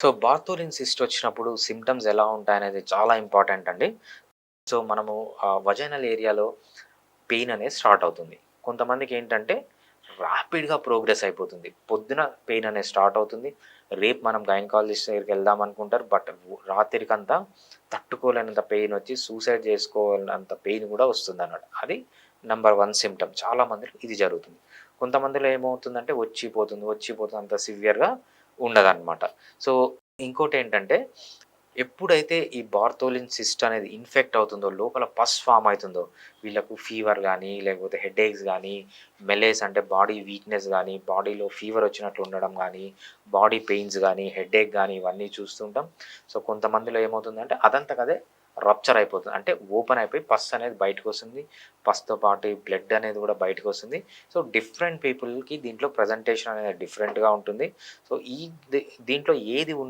So, Bartholin cyst వచ్చినప్పుడు symptoms ఎలా ఉంటాయనేది చాలా ఇంపార్టెంట్ అండి. సో, మనము వజైనల్ ఏరియాలో పెయిన్ అనేది స్టార్ట్ అవుతుంది. కొంతమందికేంటంటే ర్యాపిడ్‌గా ప్రోగ్రెస్ అయిపోతుంది. పొద్దున పెయిన్ అనేది స్టార్ట్ అవుతుంది. రేపు మనం గైనకాలజిస్ట్ దగ్గరికి వెళ్దాం అనుకుంటారు. బట్ రాత్రికంతా తట్టుకోలేనంత పెయిన్ వచ్చి సూసైడ్ చేసుకోవాలన్నంత పెయిన్ కూడా వస్తుందన్నమాట. అది నంబర్ 1 సింప్టమ్. చాలా మందిలో ఇది జరుగుతుంది. కొంతమందిలో ఏమవుతుందంటే వచ్చిపోతుంది. అంత సివియర్‌గా ఉండదన్నమాట. సో, ఇంకోటేంటంటే ఎప్పుడైతే ఈ బార్తోలిన్ సిస్ట్ అనేది ఇన్ఫెక్ట్ అవుతుందో, లోపల పస్ ఫార్మ్ అయితుందో, వీళ్ళకు ఫీవర్ గానీ, లేకపోతే హెడేక్స్ గానీ, మెలేస్ అంటే బాడీ వీక్‌నెస్ గానీ, బాడీలో ఫీవర్ వచ్చినట్లు ఉండడం గానీ, బాడీ పెయిన్స్ గానీ, హెడేక్ గానీ ఇవన్నీ చూస్తుంటాం. సో, కొంతమందిలో ఏమవుతుందంటే అదంతకదే రప్చర్ అయిపోతుంది. అంటే ఓపెన్ అయిపోయి పస్ అనేది బయటకొస్తుంది. పస్‌తో పాటు బ్లడ్ అనేది గూడా బయటకొస్తుంది. సో, డిఫరెంట్ పీపుల్‌కి దీంట్లో ప్రెజెంటేషన్ అనేది డిఫరెంట్‌గా ఉంటుంది. సో, ఈ దీంట్లో ఏది ఉన్న